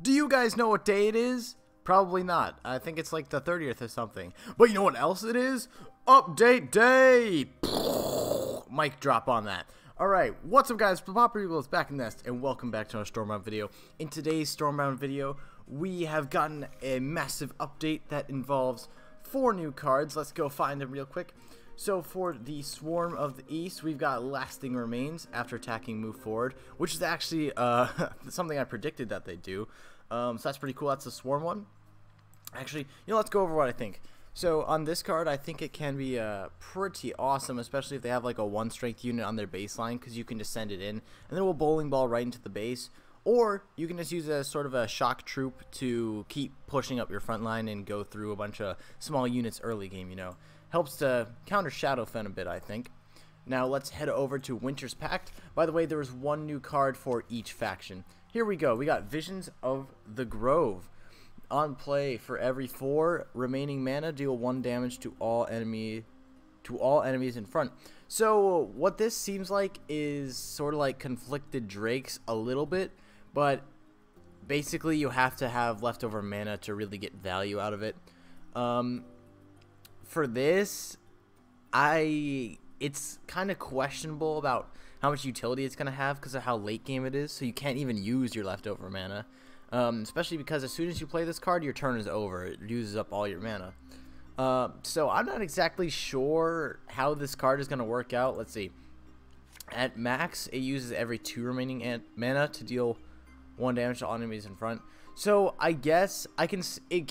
Do you guys know what day it is? Probably not. I think it's like the 30th or something. But you know what else it is? Update day! Mic drop on that. Alright, what's up guys? Papa Eagle is back in the nest, and welcome back to our Stormbound video. In today's Stormbound video, we have gotten a massive update that involves 4 new cards. Let's go find them real quick. So for the Swarm of the East, we've got Lasting Remains after attacking move forward, which is actually something I predicted that they'd do. So that's pretty cool. That's the Swarm one. Actually, let's go over what I think. So on this card, I think it can be pretty awesome, especially if they have like a 1 strength unit on their baseline, because you can just send it in, and then it will bowling ball right into the base. Or you can just use it as sort of a shock troop to keep pushing up your front line and go through a bunch of small units early game, Helps to counter shadowfen a bit, I think. Now let's head over to Winter's Pact. By the way, there was 1 new card for each faction. Here we go. We got Visions of the Grove. On play, for every 4 remaining mana, deal 1 damage to all enemies in front. So what this seems like is sort of like Conflicted Drakes a little bit, but basically you have to have leftover mana to really get value out of it. For this, it's kind of questionable about how much utility it's going to have because of how late game it is, so you can't even use your leftover mana. Especially because as soon as you play this card, your turn is over. It uses up all your mana. So I'm not exactly sure how this card is going to work out. Let's see. At max, it uses every 2 remaining mana to deal 1 damage to all enemies in front. So I guess it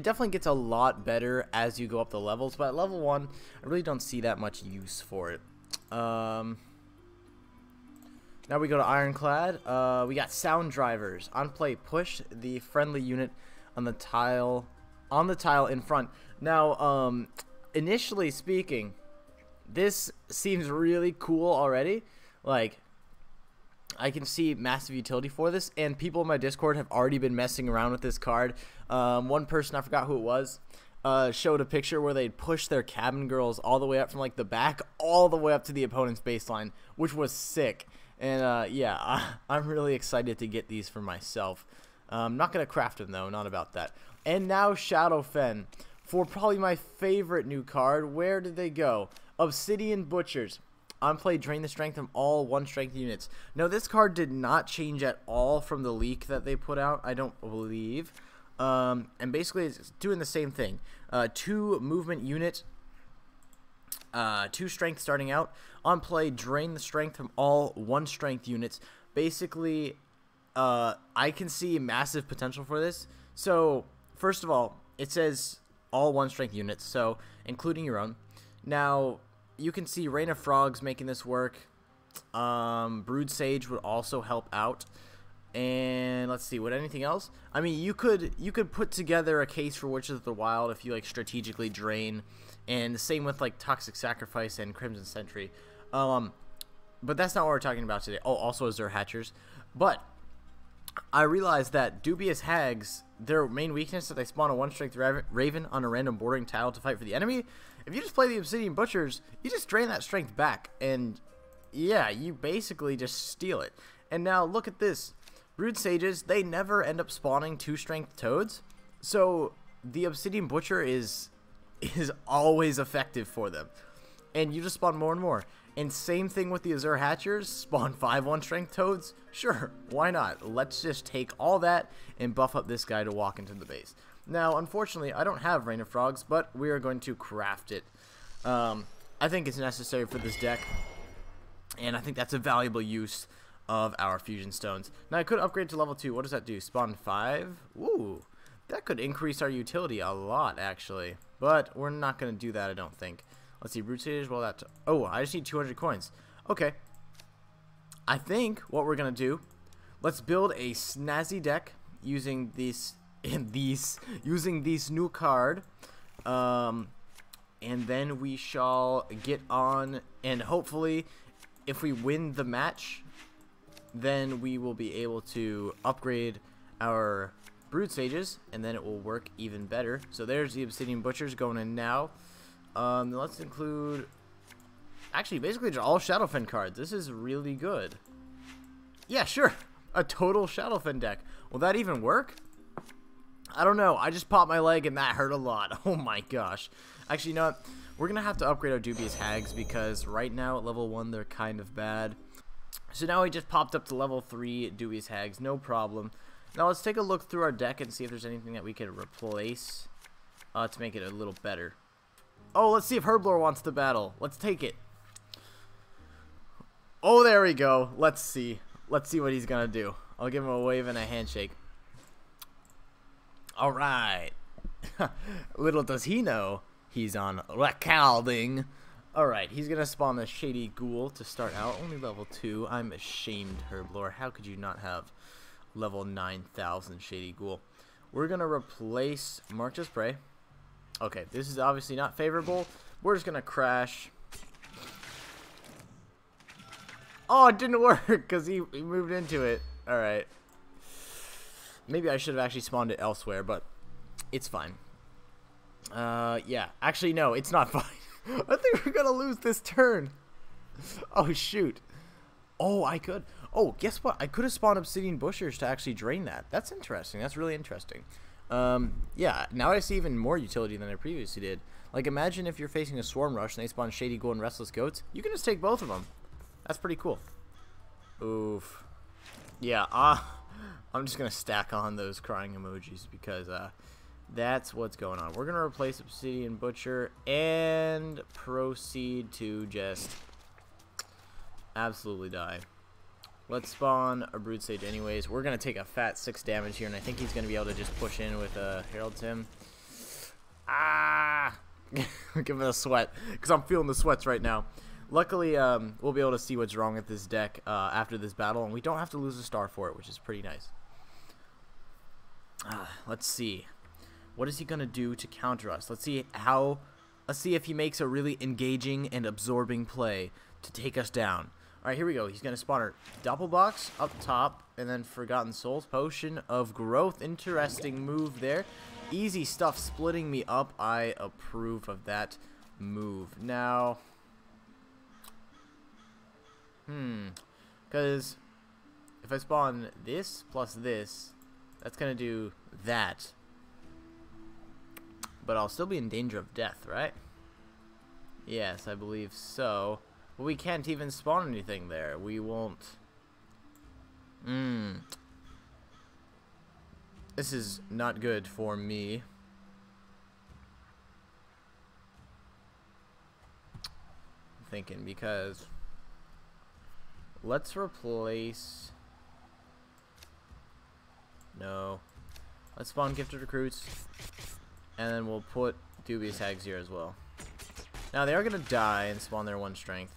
definitely gets a lot better as you go up the levels, but at level 1, I really don't see that much use for it. Now we go to Ironclad. We got Sound Drivers. On play, push the friendly unit on the tile in front. Now, initially speaking, this seems really cool already. Like, I can see massive utility for this, and people in my Discord have already been messing around with this card. One person, I forgot who it was, showed a picture where they'd push their cabin girls all the way up from like the back all the way up to the opponent's baseline, which was sick. And yeah, I'm really excited to get these for myself. I'm not going to craft them though, not about that. And now shadowfen, for probably my favorite new card. Where did they go? Obsidian Butchers. On play, drain the strength from all 1 strength units. Now this card did not change at all from the leak that they put out, I don't believe. And basically it's doing the same thing. 2 movement units, 2 strength starting out. On play, drain the strength from all 1 strength units. Basically, I can see massive potential for this. So first of all, it says all 1 strength units, so including your own. Now you can see Rain of Frogs making this work. Brood Sage would also help out. And let's see, would anything else? I mean, you could put together a case for Witches of the Wild if you like strategically drain, and the same with like Toxic Sacrifice and Crimson Sentry. But that's not what we're talking about today. Oh, also Azure Hatchers. But I realized that Dubious Hags, their main weakness is that they spawn a 1 strength Raven on a random bordering tile to fight for the enemy. If you just play the Obsidian Butchers, you just drain that strength back, and yeah, you basically just steal it. And now look at this. Brood Sages, they never end up spawning 2 strength toads, so the Obsidian Butcher is always effective for them. And you just spawn more and more. And same thing with the Azure Hatchers, spawn 5 1 strength toads. Sure, why not? Let's just take all that and buff up this guy to walk into the base. Now, unfortunately, I don't have Rain of Frogs, but we are going to craft it. I think it's necessary for this deck, and I think that's a valuable use of our Fusion Stones. Now, I could upgrade to level 2. What does that do? Spawn 5? Ooh, that could increase our utility a lot, actually. But we're not going to do that, I don't think. Let's see, Root Sage, well, that... Oh, I just need 200 coins. Okay. I think what we're going to do, let's build a snazzy deck using this new card. And then we shall get on, and hopefully, if we win the match, then we will be able to upgrade our Brood Sages, and then it will work even better. So there's the Obsidian Butchers going in now. Let's include... Actually, basically, they're all shadowfen cards. This is really good. Yeah, sure. A total shadowfen deck. Will that even work? I don't know. I just popped my leg and that hurt a lot. Oh my gosh. Actually, you know what? We're going to have to upgrade our dubious hags because right now at level 1 they're kind of bad. So now we just popped up to level 3 dubious hags. No problem. Now let's take a look through our deck and see if there's anything that we could replace to make it a little better. Oh, let's see if Herblore wants to battle. Let's take it. Oh, there we go. Let's see. Let's see what he's going to do. I'll give him a wave and a handshake. Alright. Little does he know, he's on recalding. Alright, he's going to spawn the Shady Ghoul to start out. Only level 2. I'm ashamed, Herblore. How could you not have level 9,000 Shady Ghoul? We're going to replace Marked as Prey. Okay, this is obviously not favorable. We're just going to crash. Oh, it didn't work because he moved into it. Alright. Maybe I should have actually spawned it elsewhere, but it's fine. Yeah. Actually, no, it's not fine. I think we're going to lose this turn. Oh, shoot. Oh, I could. Oh, guess what? I could have spawned Obsidian Bushers to actually drain that. That's interesting. That's really interesting. Yeah, now I see even more utility than I previously did. Like, imagine if you're facing a Swarm Rush and they spawn Shady Ghoul and Restless Goats. You can just take both of them. That's pretty cool. Oof. Yeah, I'm just going to stack on those crying emojis because that's what's going on. We're going to replace Obsidian Butcher and proceed to just absolutely die. Let's spawn a Brood Sage anyways. We're going to take a fat 6 damage here, and I think he's going to be able to just push in with Herald Tim. Ah! Give it a sweat because I'm feeling the sweats right now. Luckily, we'll be able to see what's wrong with this deck after this battle, and we don't have to lose a star for it, which is pretty nice. Let's see. What is he going to do to counter us? Let's see if he makes a really engaging and absorbing play to take us down. All right, here we go. He's going to spawn our Doppelbox up top, and then Forgotten Souls, Potion of Growth. Interesting move there. Easy stuff, splitting me up. I approve of that move. Now... because if I spawn this plus this, that's going to do that. But I'll still be in danger of death, right? Yes, I believe so. But we can't even spawn anything there. We won't... This is not good for me. I'm thinking because... Let's replace... No. Let's spawn Gifted Recruits. And then we'll put Dubious Hags here as well. Now, they are going to die and spawn their 1 strength.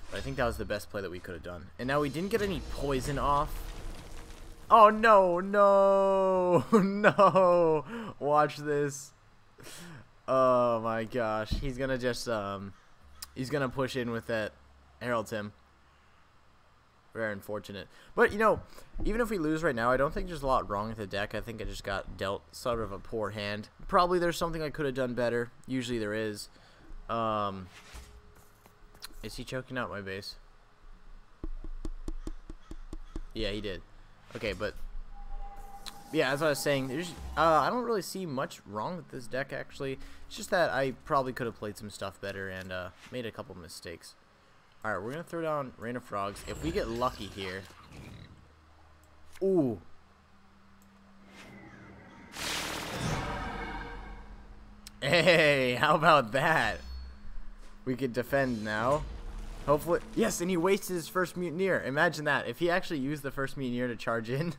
But I think that was the best play that we could have done. And now we didn't get any poison off. Oh, no, no, no. Watch this. Oh, my gosh. He's going to just, he's going to push in with that Herald Tim. Very unfortunate. But, you know, even if we lose right now, I don't think there's a lot wrong with the deck. I think I just got dealt sort of a poor hand. Probably there's something I could have done better. Usually there is. Is he choking out my base? Yeah, he did. Okay, but... yeah, as I was saying, there's I don't really see much wrong with this deck, actually. It's just that I probably could have played some stuff better and made a couple mistakes. Alright, we're going to throw down Rain of Frogs. If we get lucky here... Ooh. Hey, how about that? We could defend now. Hopefully... yes, and he wasted his first Mutineer. Imagine that. If he actually used the first Mutineer to charge in,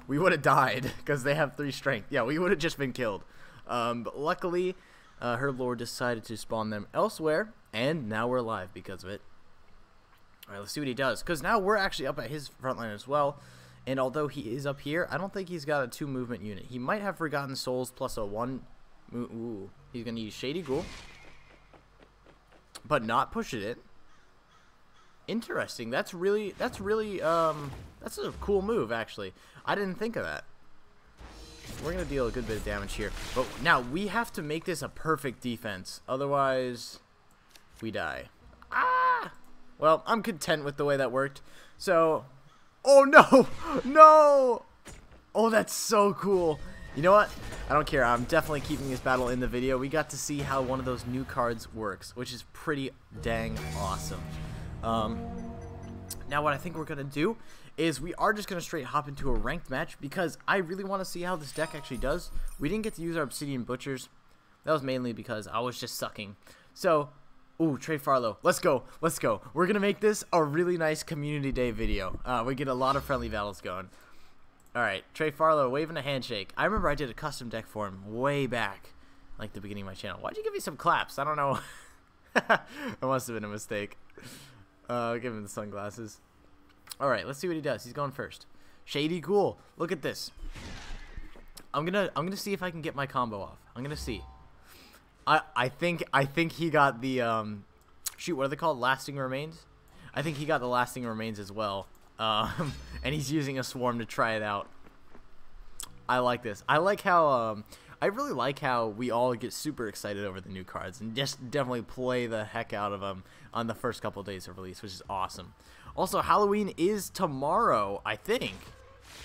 we would have died because they have 3 strength. Yeah, we would have just been killed. But luckily... Herblore decided to spawn them elsewhere, and now we're alive because of it. Alright, let's see what he does, because now we're actually up at his front line as well, and although he is up here, I don't think he's got a 2 movement unit. He might have Forgotten Souls plus a 1... Ooh, he's going to use Shady Ghoul, but not push it in. Interesting. That's really, that's a cool move, actually. I didn't think of that. We're going to deal a good bit of damage here. But now, we have to make this a perfect defense. Otherwise, we die. Ah! Well, I'm content with the way that worked. So, Oh, no. No. Oh, that's so cool. You know what? I don't care. I'm definitely keeping this battle in the video. We got to see how one of those new cards works, which is pretty dang awesome. Now what I think we're going to do is we are just going to straight hop into a ranked match because I really want to see how this deck actually does. We didn't get to use our Obsidian Butchers. That was mainly because I was just sucking. So, ooh, Trey Farlow. Let's go. Let's go. We're going to make this a really nice community day video. We get a lot of friendly battles going. Alright, Trey Farlow waving a handshake. I remember I did a custom deck for him way back, like the beginning of my channel. Why'd you give me some claps? I don't know. That must have been a mistake. Give him the sunglasses. Alright, let's see what he does. He's going first. Shady Ghoul. Look at this. I'm gonna see if I can get my combo off. I'm gonna see. I think he got the shoot, what are they called? Lasting Remains? I think he got the Lasting Remains as well. And he's using a swarm to try it out. I like this. I like how I really like how we all get super excited over the new cards and just definitely play the heck out of them on the first couple of days of release, which is awesome. Also, Halloween is tomorrow, I think.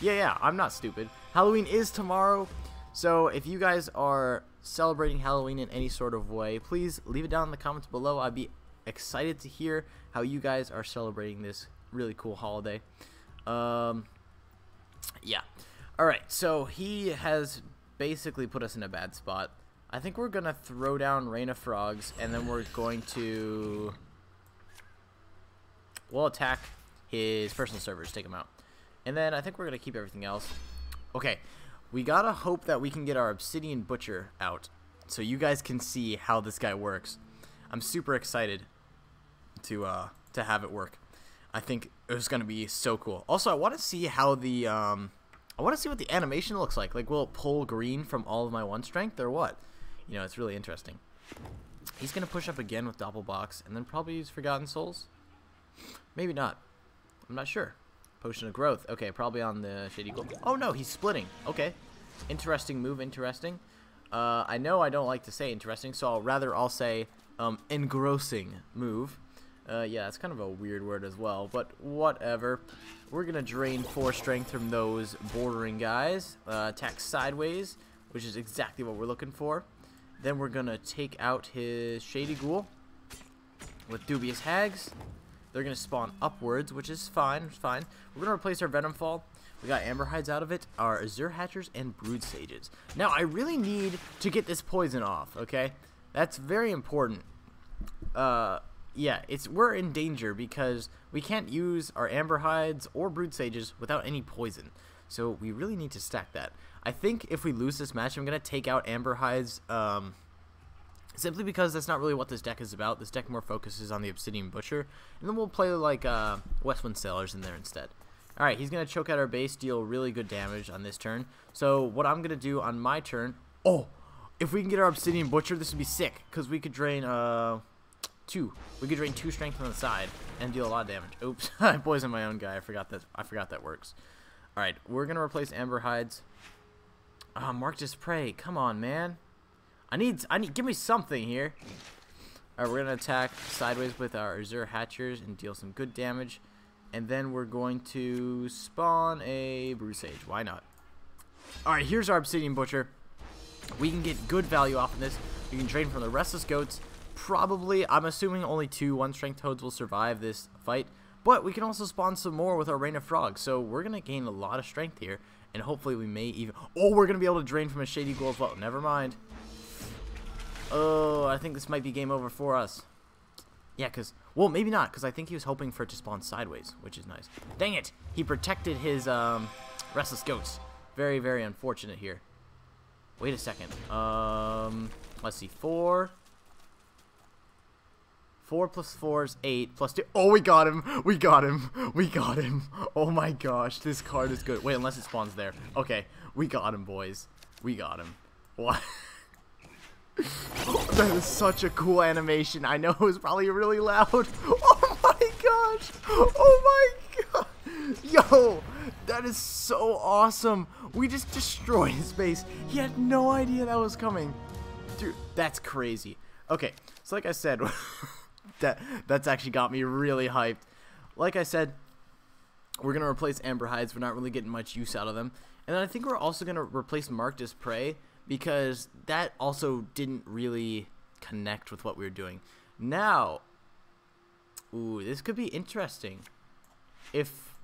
Yeah, I'm not stupid. Halloween is tomorrow. So if you guys are celebrating Halloween in any sort of way, please leave it down in the comments below. I'd be excited to hear how you guys are celebrating this really cool holiday. Yeah. Alright, so he has basically put us in a bad spot. I think we're gonna throw down Rain of Frogs, and then we're going to... we'll attack his personal servers, take him out. And then I think we're gonna keep everything else. Okay, we gotta hope that we can get our Obsidian Butcher out, so you guys can see how this guy works. I'm super excited to have it work. I think it was gonna be so cool. Also, I want to see how the I want to see what the animation looks like. Like, will it pull green from all of my 1 strength or what? You know, it's really interesting. He's gonna push up again with Doppelbox, and then probably use Forgotten Souls. Maybe not. I'm not sure. Potion of Growth. Okay, probably on the Shady Ghoul. Oh no, he's splitting. Okay, interesting move. Interesting. I know I don't like to say interesting, so I'll say engrossing move. Yeah, that's kind of a weird word as well, but whatever. We're going to drain 4 strength from those bordering guys. Attack sideways, which is exactly what we're looking for. Then we're going to take out his Shady Ghoul with Dubious Hags. They're going to spawn upwards, which is fine. We're going to replace our Venom Fall. We got Amber Hides out of it, our Azure Hatchers, and Brood Sages. Now, I really need to get this poison off, okay? That's very important. Yeah, we're in danger because we can't use our Amber Hides or Brood Sages without any poison. So we really need to stack that. I think if we lose this match, I'm going to take out Amber Hides simply because that's not really what this deck is about. This deck more focuses on the Obsidian Butcher. And then we'll play like Westwind Sailors in there instead. Alright, he's going to choke out our base, deal really good damage on this turn. So what I'm going to do on my turn... oh! If we can get our Obsidian Butcher, this would be sick. Because we could drain... 2. We could drain 2 strength on the side and deal a lot of damage. Oops, I poisoned my own guy. I forgot that works. All right, we're gonna replace Amber Hides. Marked Prey. Come on, man. I need. Give me something here. All right, we're gonna attack sideways with our Azure Hatchers and deal some good damage, and then we're going to spawn a Brood Sage. Why not? All right, here's our Obsidian Butcher. We can get good value off of this. We can drain from the Restless Goats. Probably, I'm assuming only 2 1-strength toads will survive this fight, but we can also spawn some more with our Rain of Frogs, so we're going to gain a lot of strength here, and hopefully we may even... oh, we're going to be able to drain from a Shady Ghoul as well. Never mind. Oh, I think this might be game over for us. Yeah, because... well, maybe not, because I think he was hoping for it to spawn sideways, which is nice. Dang it! He protected his Restless Goats. Very, very unfortunate here. Wait a second. Let's see. 4 plus 4 is 8 plus 2. Oh, we got him. We got him. We got him. Oh my gosh, this card is good. Wait, unless it spawns there. Okay, we got him, boys. We got him. What? That is such a cool animation. I know it was probably really loud. Oh my gosh. Oh my god. Yo, that is so awesome. We just destroyed his base. He had no idea that was coming. Dude, that's crazy. Okay, so like I said... that's actually got me really hyped. Like I said, We're going to replace Amber Hides. We're not really getting much use out of them. And then I think we're also going to replace Marked as Prey, because that also didn't really connect with what we were doing. Now, ooh, this could be interesting. If,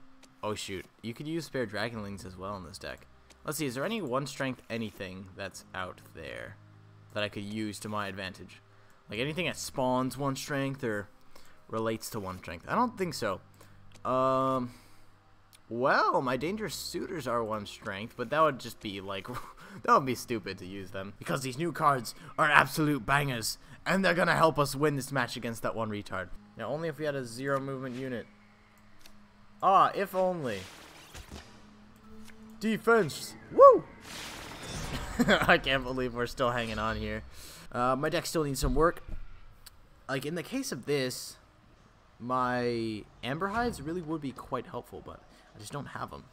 oh shoot, you could use spare Dragonlings as well in this deck. Let's see, is there any 1 strength anything that's out there that I could use to my advantage? Like anything that spawns 1 strength or relates to 1 strength? I don't think so. Well, my Dangerous Suitors are 1 strength, but that would just be like, that would be stupid to use them. Because these new cards are absolute bangers, and they're gonna help us win this match against that one retard. Now, only if we had a 0 movement unit. Ah, if only. Defense! Woo! I can't believe we're still hanging on here. My deck still needs some work. Like, in the case of this, my Amber Hides really would be quite helpful, but I just don't have them.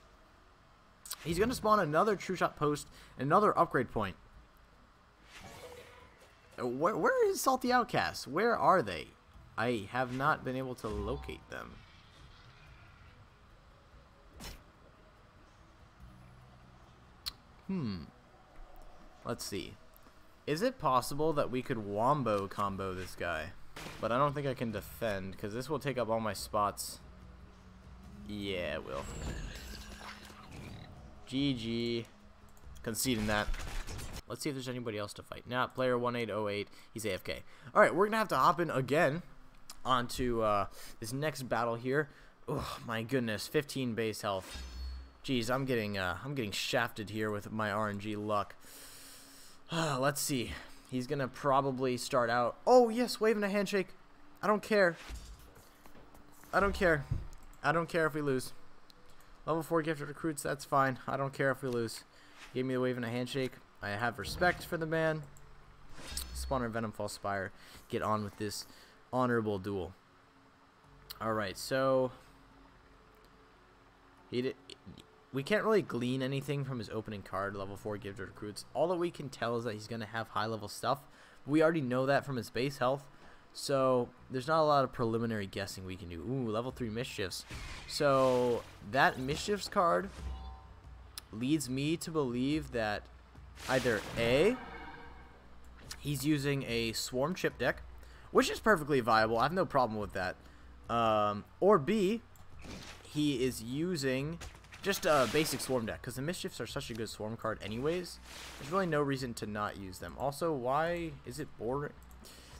He's going to spawn another True Shot Post and another upgrade point. Where is Salty Outcasts? Where are they? I have not been able to locate them. Let's see. Is it possible that we could Wombo combo this guy? But I don't think I can defend, because this will take up all my spots. Yeah, it will. GG. Conceding that. Let's see if there's anybody else to fight. Nah, player 1808. He's AFK. Alright, we're going to have to hop in again onto this next battle here. Oh, my goodness. 15 base health. Jeez, I'm getting shafted here with my RNG luck. Let's see. He's going to probably start out. Oh, yes, waving a handshake. I don't care. I don't care. I don't care if we lose. Level 4 gifted recruits, that's fine. I don't care if we lose. Gave me the wave and a handshake. I have respect for the man. Spawner Venom False Spire. Get on with this honorable duel. Alright, so we can't really glean anything from his opening card, level 4 gifted recruits. All that we can tell is that he's going to have high level stuff. We already know that from his base health. So there's not a lot of preliminary guessing we can do. Ooh, level 3 Mischiefs. So that Mischiefs card leads me to believe that either A, he's using a Swarm Chip deck, which is perfectly viable. I have no problem with that. Or B, he is using just a basic Swarm deck, because the Mischiefs are such a good Swarm card anyways. There's really no reason to not use them. Also, why is it boring?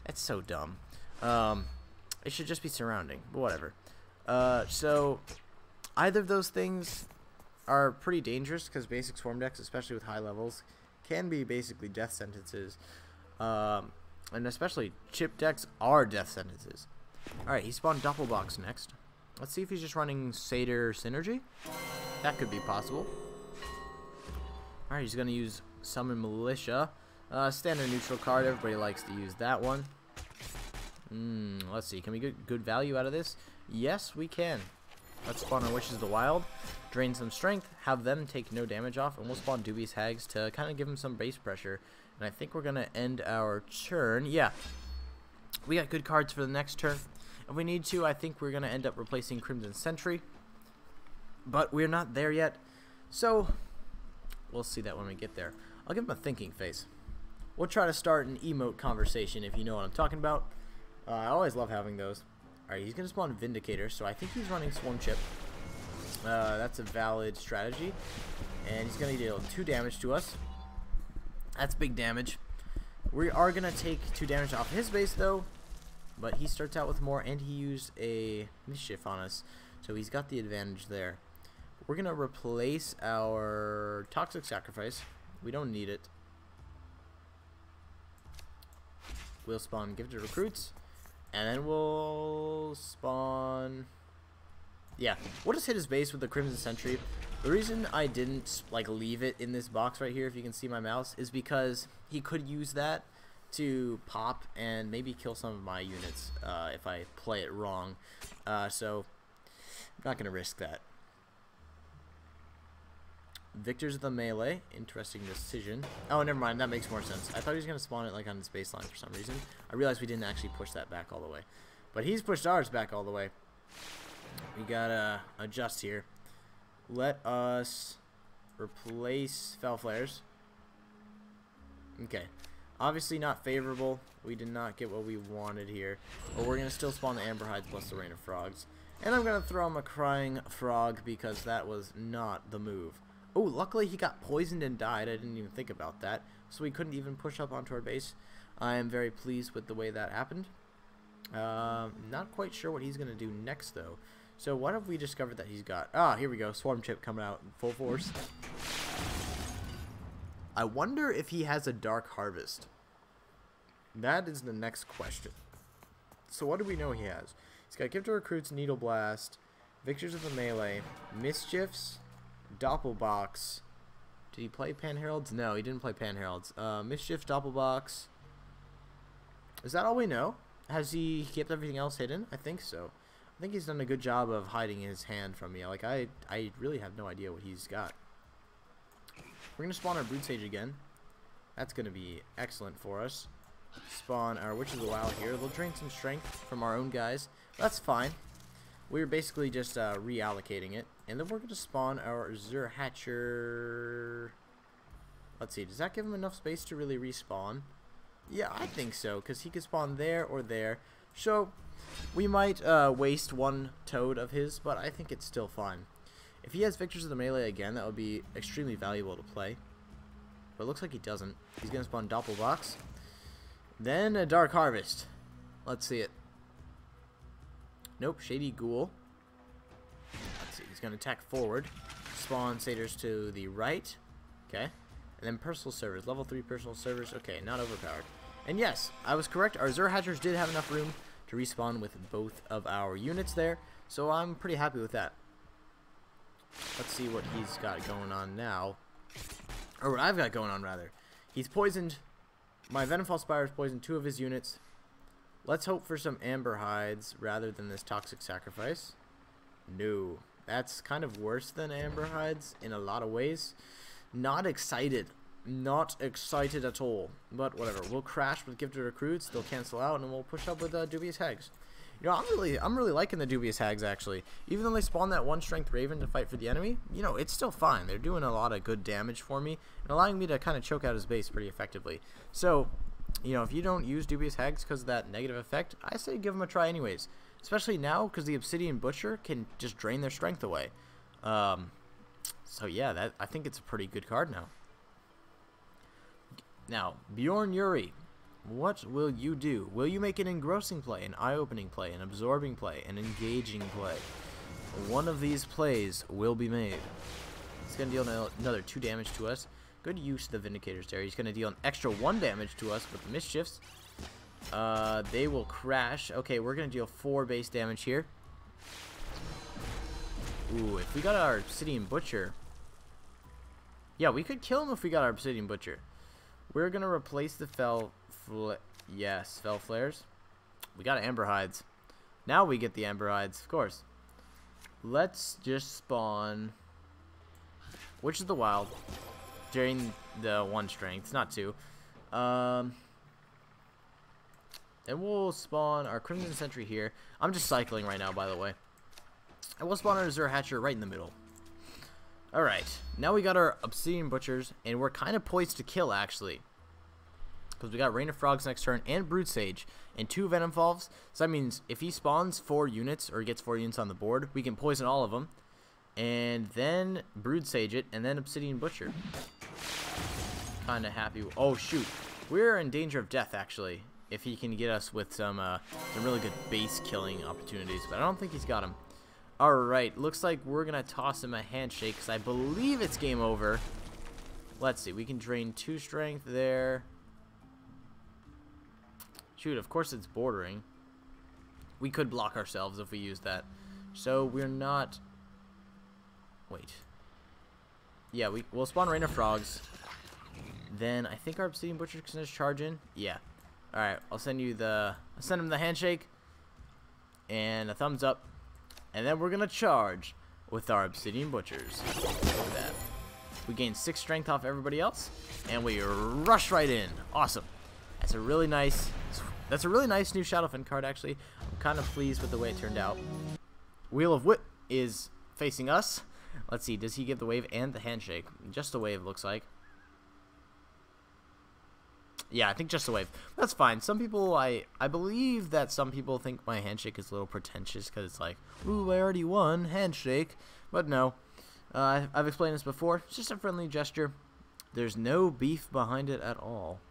That's so dumb. It should just be surrounding, but whatever. So either of those things are pretty dangerous, because basic Swarm decks, especially with high levels, can be basically death sentences. And especially chip decks are death sentences. Alright, he spawned Doppelbox next. Let's see if he's just running Satyr Synergy. That could be possible. Alright, he's going to use Summon Militia. Standard neutral card. Everybody likes to use that one. Let's see. Can we get good value out of this? Yes, we can. Let's spawn our Wishes of the Wild. Drain some strength. Have them take no damage off. And we'll spawn Dubious Hags to kind of give them some base pressure. And I think we're going to end our turn. Yeah. We got good cards for the next turn. If we need to, I think we're going to end up replacing Crimson Sentry. But we're not there yet. So, we'll see that when we get there. I'll give him a thinking face. We'll try to start an emote conversation if you know what I'm talking about. I always love having those. Alright, he's going to spawn Vindicator, so I think he's running Swarm Chip. That's a valid strategy. And he's going to deal 2 damage to us. That's big damage. We are going to take 2 damage off his base, though. But he starts out with more, and he used a Mischief on us. So he's got the advantage there. We're going to replace our Toxic Sacrifice. We don't need it. We'll spawn Gifted Recruits. And then we'll spawn... Yeah, we'll just hit his base with the Crimson Sentry. The reason I didn't leave it in this box right here, if you can see my mouse, is because he could use that to pop and maybe kill some of my units if I play it wrong. So I'm not going to risk that. Victors of the Melee. Interesting decision. Oh, never mind. That makes more sense. I thought he was going to spawn it on his baseline for some reason. I realized we didn't actually push that back all the way. But he's pushed ours back all the way. We gotta adjust here. Let us replace Fell Flares. Okay. Obviously not favorable. We did not get what we wanted here. But we're going to still spawn the Amber Hides plus the Rain of Frogs. And I'm going to throw him a Crying Frog because that was not the move. Oh, luckily he got poisoned and died. I didn't even think about that. So we couldn't even push up onto our base. I am very pleased with the way that happened. Not quite sure what he's going to do next, though. So what have we discovered that he's got? Ah, here we go. Swarm Chip coming out in full force. I wonder if he has a Dark Harvest. That is the next question. So what do we know he has? He's got Gift to Recruits, Needle Blast, Victors of the Melee, Mischiefs, Doppelbox. Did he play Pan Heralds? No, he didn't play Pan Heralds. Mischiefs, Doppelbox. Is that all we know? Has he kept everything else hidden? I think so. I think he's done a good job of hiding his hand from me. Like, I really have no idea what he's got. We're going to spawn our Brood Sage again. That's going to be excellent for us. Spawn our Witch of the Wild here. They'll drain some strength from our own guys. That's fine. We're basically just reallocating it. And then we're going to spawn our Azure Hatcher. Let's see. Does that give him enough space to really respawn? Yeah, I think so. Because he could spawn there or there. So, we might waste one toad of his. But I think it's still fine. If he has Victors of the Melee again, that would be extremely valuable to play. But it looks like he doesn't. He's going to spawn Doppelbox. Then a Dark Harvest. Let's see it. Nope, Shady Ghoul. Let's see, he's going to attack forward. Spawn Satyrs to the right. Okay. And then Personal Servers. Level 3 Personal Servers. Okay, not overpowered. And yes, I was correct. Our Azure Hatchers did have enough room to respawn with both of our units there. So I'm pretty happy with that. Let's see what he's got going on now. Or what I've got going on, rather. He's poisoned. My Venomfall Spires poisoned 2 of his units. Let's hope for some Amber Hides rather than this Toxic Sacrifice. No. That's kind of worse than Amber Hides in a lot of ways. Not excited. Not excited at all. But whatever. We'll crash with Gifted Recruits. They'll cancel out, and we'll push up with Dubious Hags. You know, I'm really liking the Dubious Hags, actually. Even though they spawn that 1-strength Raven to fight for the enemy, you know, it's still fine. They're doing a lot of good damage for me and allowing me to kind of choke out his base pretty effectively. So, you know, if you don't use Dubious Hags because of that negative effect, I say give them a try anyways. Especially now because the Obsidian Butcher can just drain their strength away. So, yeah, I think it's a pretty good card now. Now, Bjorn Yuri. What will you do? Will you make an engrossing play, an eye-opening play, an absorbing play, an engaging play? One of these plays will be made. It's going to deal another 2 damage to us. Good use of the Vindicators there. He's going to deal an extra 1 damage to us with the Mischiefs. They will crash. Okay, we're going to deal 4 base damage here. Ooh, if we got our Obsidian Butcher... Yeah, we could kill him if we got our Obsidian Butcher. We're going to replace the Fell Flares. We got Amber Hides. Now we get the Amber Hides, of course. Let's just spawn Witch of the Wild during the 1 strength, not 2. And we'll spawn our Crimson Sentry here. I'm just cycling right now, by the way. And we'll spawn our Azure Hatcher right in the middle. Alright, now we got our Obsidian Butchers, and we're kind of poised to kill, actually. Because we got Rain of Frogs next turn, and Brood Sage, and 2 Venomfalls. So that means if he spawns 4 units, or gets 4 units on the board, we can poison all of them. And then Brood Sage it, and then Obsidian Butcher. Kind of happy. Oh, shoot. We're in danger of death, actually, if he can get us with some really good base killing opportunities. But I don't think he's got them. Alright, looks like we're going to toss him a handshake, because I believe it's game over. Let's see, we can drain 2 strength there. Shoot, of course it's bordering. We could block ourselves if we use that. So we're not... Wait. Yeah, we'll spawn Rain of Frogs. Then I think our Obsidian Butcher can just charge in. Yeah. Alright, I'll send him the handshake. And a thumbs up. And then we're going to charge with our Obsidian Butchers. Look at that. We gain 6 strength off everybody else. And we rush right in. Awesome. That's a really nice new shadowfen card, actually. I'm kind of pleased with the way it turned out. Wheel of Whip is facing us. Let's see, does he give the wave and the handshake? Just the wave, looks like. Yeah, I think just a wave. That's fine. Some people, I believe that some people think my handshake is a little pretentious because it's like, ooh, I already won, handshake. But no, I've explained this before. It's just a friendly gesture. There's no beef behind it at all.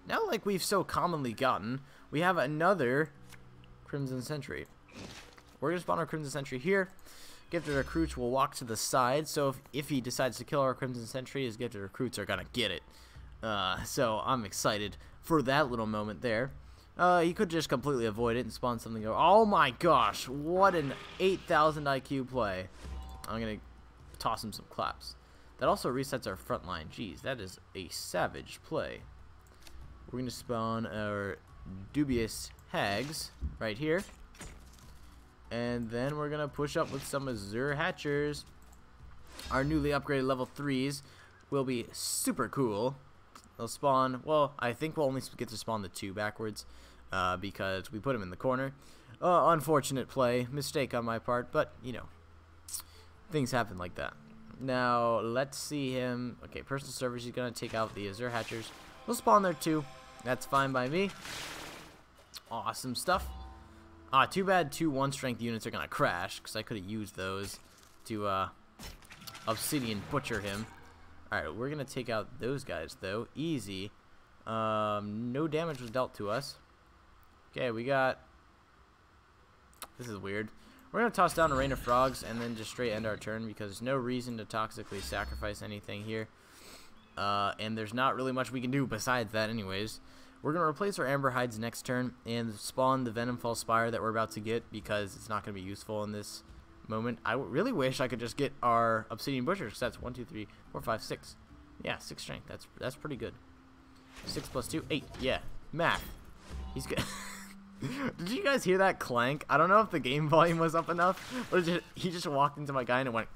Now, like we've so commonly gotten, we have another Crimson Sentry. We're going to spawn our Crimson Sentry here. Gifted recruits will walk to the side, so if he decides to kill our Crimson Sentry, his gifted recruits are going to get it. So I'm excited for that little moment there. He could just completely avoid it and spawn something. Oh my gosh, what an 8,000 IQ play. I'm going to toss him some claps. That also resets our front line. Jeez, that is a savage play. We're going to spawn our dubious hags right here. And then we're going to push up with some Azure Hatchers. Our newly upgraded level 3s will be super cool. They'll spawn, well, I think we'll only get to spawn the 2 backwards because we put them in the corner. Unfortunate play, mistake on my part, but, you know, things happen like that. Now, let's see him. Okay, personal servers, he's going to take out the Azure Hatchers. We'll spawn there too. That's fine by me. Awesome stuff. Too bad 2 1-strength units are going to crash because I could have used those to Obsidian Butcher him. Alright, we're going to take out those guys, though. Easy. No damage was dealt to us. Okay, we got... This is weird. We're going to toss down a Rain of Frogs and then just straight end our turn because there's no reason to toxically sacrifice anything here. And there's not really much we can do besides that anyways. We're going to replace our Amber Hides next turn and spawn the Venomfall Spire that we're about to get because it's not going to be useful in this moment. I really wish I could just get our Obsidian Butchers because that's 1, 2, 3, 4, 5, 6. Yeah, 6 strength. That's pretty good. 6 plus 2, 8. Yeah, math. He's good. Did you guys hear that clank? I don't know if the game volume was up enough, but he just walked into my guy and it went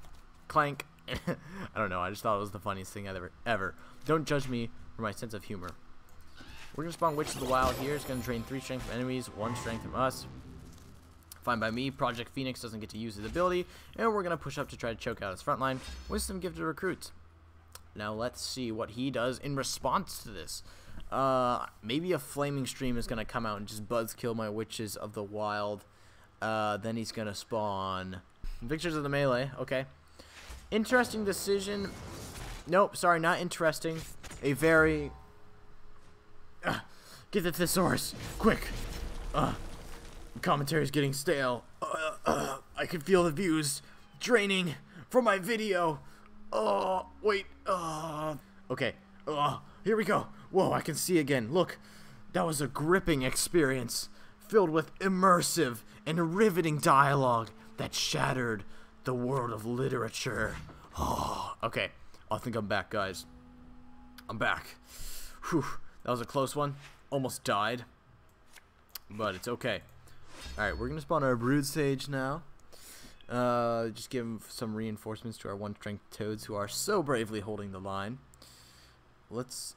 clank. I don't know. I just thought it was the funniest thing ever. Don't judge me for my sense of humor. We're going to spawn Witch of the Wild here. It's going to drain 3 strength from enemies, 1 strength from us. Fine by me. Project Phoenix doesn't get to use his ability. And we're going to push up to try to choke out his front line with some gifted recruits. Now let's see what he does in response to this. Maybe a Flaming Stream is going to come out and just buzzkill my Witches of the Wild. Then he's going to spawn Victors of the Melee. Okay. Interesting decision. Nope, sorry, not interesting. A very... get the thesaurus, quick. Commentary's getting stale. I can feel the views draining from my video. Wait. Okay. Here we go. Whoa, I can see again. Look, that was a gripping experience filled with immersive and riveting dialogue that shattered the world of literature. Okay. I think I'm back, guys. I'm back. Whew. That was a close one. Almost died. But it's okay. Alright, we're going to spawn our Brood Sage now. Just give him some reinforcements to our 1-strength Toads who are so bravely holding the line.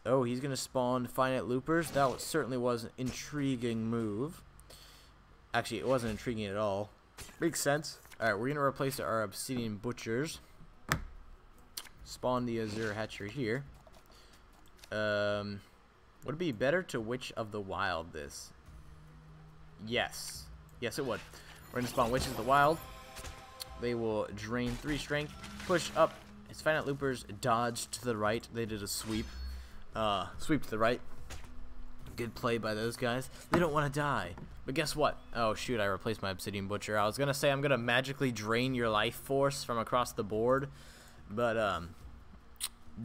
Oh, he's going to spawn Finite Loopers. That certainly was an intriguing move. Actually, it wasn't intriguing at all. Makes sense. Alright, we're going to replace our Obsidian Butchers. Spawn the Azure Hatcher here. Would it be better to Witch of the Wild this? Yes. Yes, it would. We're going to spawn Witches of the Wild. They will drain 3 strength. Push up. His Finite Loopers dodge to the right. They did a sweep. Sweep to the right. Good play by those guys. They don't want to die. But guess what? Oh, shoot. I replaced my Obsidian Butcher. I was going to say I'm going to magically drain your life force from across the board. But,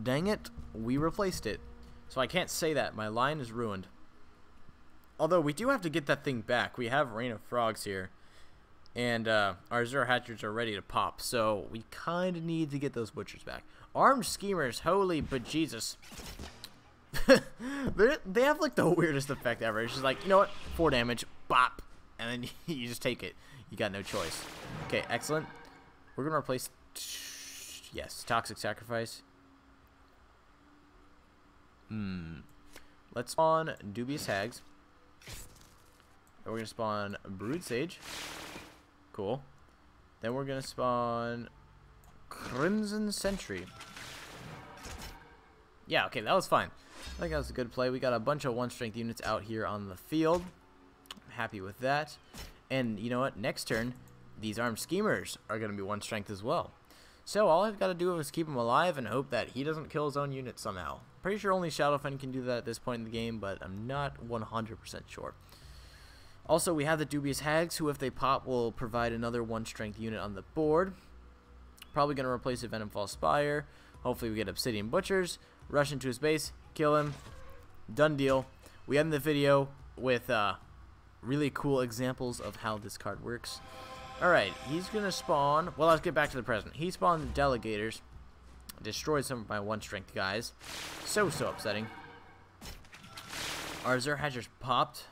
dang it. We replaced it. So I can't say that. My line is ruined. Although we do have to get that thing back. We have Rain of Frogs here. And our Azure Hatchers are ready to pop. So we kind of need to get those Butchers back. Armed Schemers. Holy bejesus. They have like the weirdest effect ever. It's just like, you know what? 4 damage. Bop. And then you just take it. You got no choice. Okay, excellent. We're going to replace... Yes, Toxic Sacrifice. Let's spawn Dubious Hags. And we're going to spawn Brood Sage. Cool. Then we're going to spawn Crimson Sentry. Yeah, okay, that was fine. I think that was a good play. We got a bunch of 1-strength units out here on the field. I'm happy with that. And you know what? Next turn, these armed schemers are going to be 1-strength as well. So all I've got to do is keep him alive and hope that he doesn't kill his own unit somehow. Pretty sure only shadowfen can do that at this point in the game, but I'm not 100% sure. Also, we have the dubious hags, who if they pop will provide another 1-strength unit on the board. Probably going to replace a Venomfall Spire. Hopefully we get Obsidian Butchers, rush into his base, kill him. Done deal. We end the video with really cool examples of how this card works. Alright, he's going to spawn... Well, let's get back to the present. He spawned Delegators. Destroyed some of my 1-strength guys. So upsetting. Our Azure Hatchers popped.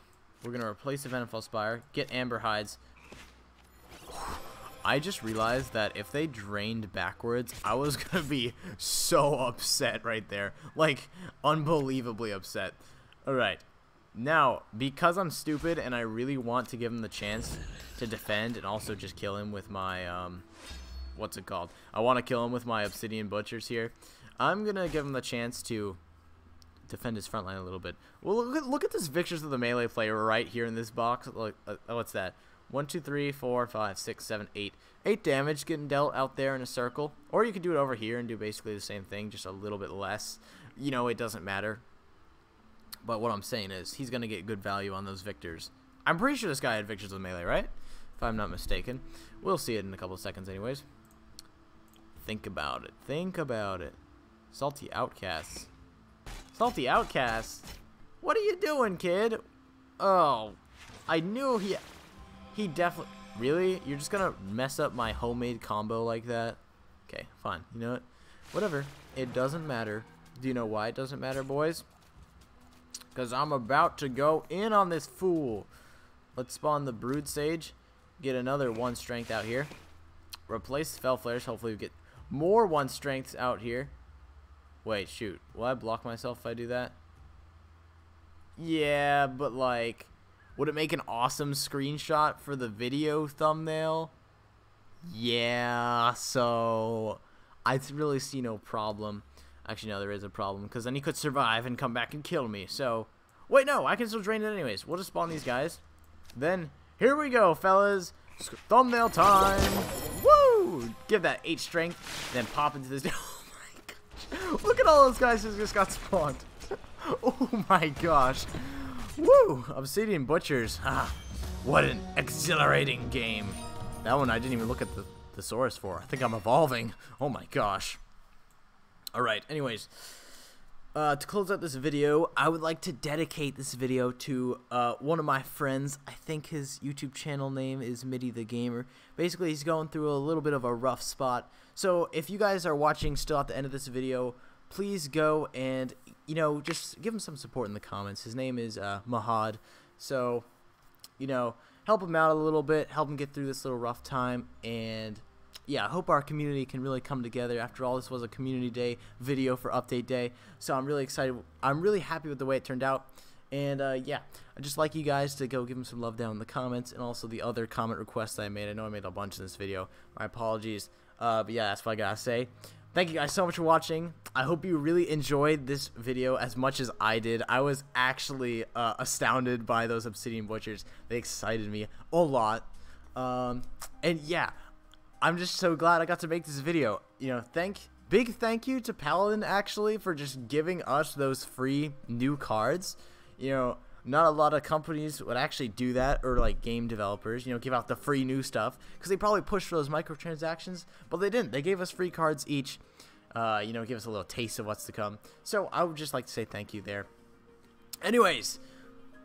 We're going to replace the Venomfall Spire. Get Amber Hides. I just realized that if they drained backwards, I was going to be so upset right there. Like, unbelievably upset. Alright. Now, because I'm stupid and I really want to give him the chance to defend and also just kill him with my, what's it called? I want to kill him with my Obsidian Butchers here. I'm going to give him the chance to defend his front line a little bit. Well, look at this Victors of the Melee player right here in this box. Look, what's that? 1, 2, 3, 4, 5, 6, 7, 8. 8 damage getting dealt out there in a circle. Or you could do it over here and do basically the same thing, just a little bit less. You know, it doesn't matter. But what I'm saying is, he's going to get good value on those Victors. I'm pretty sure this guy had Victors of the Melee, right? If I'm not mistaken. We'll see it in a couple of seconds anyways. Think about it. Think about it. Salty Outcasts. Salty Outcasts? What are you doing, kid? Oh, I knew he definitely... Really? You're just going to mess up my homemade combo like that? Okay, fine. You know what? Whatever. It doesn't matter. Do you know why it doesn't matter, boys? Because I'm about to go in on this fool. Let's spawn the Brood Sage. Get another 1-strength out here. Replace Fel Flares. Hopefully we get more 1-strengths out here. Wait, shoot. Will I block myself if I do that? Yeah, but like... Would it make an awesome screenshot for the video thumbnail? Yeah, so... I really see no problem. Actually, no, there is a problem, because then he could survive and come back and kill me, so... Wait, no, I can still drain it anyways. We'll just spawn these guys. Then, here we go, fellas. Thumbnail time. Woo! Give that 8 strength, then pop into this... Oh my gosh. Look at all those guys who just got spawned. Oh my gosh. Woo! Obsidian Butchers. Ah, what an exhilarating game. That one I didn't even look at the thesaurus for. I think I'm evolving. Oh my gosh. Alright, anyways, to close out this video, I would like to dedicate this video to one of my friends. I think his YouTube channel name is Mitty the Gamer. Basically, he's going through a little bit of a rough spot. So if you guys are watching still at the end of this video, please go and, you know, just give him some support in the comments. His name is Mahad. So, you know, help him out a little bit, help him get through this little rough time, and... yeah, I hope our community can really come together. After all, this was a community day video for update day, so I'm really excited. I'm really happy with the way it turned out, and yeah, I'd just like you guys to go give him some love down in the comments, and also the other comment requests I made. I know I made a bunch in this video. My apologies, but yeah, that's what I gotta say. Thank you guys so much for watching. I hope you really enjoyed this video as much as I did. I was actually astounded by those Obsidian Butchers. They excited me a lot, and yeah. I'm just so glad I got to make this video. You know, big thank you to Paladin actually for just giving us those free new cards. You know, not a lot of companies would actually do that, or like game developers, you know, give out the free new stuff because they probably push for those microtransactions, but they didn't. They gave us free cards each. You know, give us a little taste of what's to come. So I would just like to say thank you there. Anyways,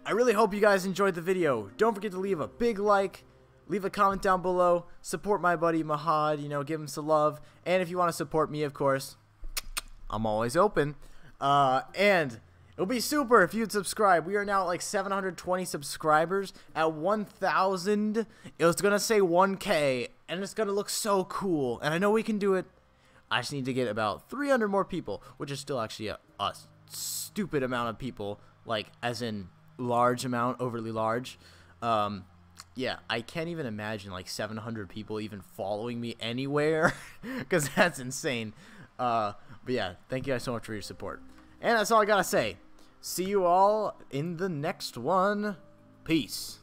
I really hope you guys enjoyed the video. Don't forget to leave a big like. Leave a comment down below. Support my buddy Mahad. You know, give him some love. And if you want to support me, of course, I'm always open. And it would be super if you'd subscribe. We are now at like 720 subscribers. At 1,000, it was going to say 1K. And it's going to look so cool. And I know we can do it. I just need to get about 300 more people. Which is still actually a stupid amount of people. Like, as in large amount, overly large. yeah, I can't even imagine like 700 people even following me anywhere, because that's insane. But yeah, thank you guys so much for your support. And that's all I gotta say. See you all in the next one. Peace.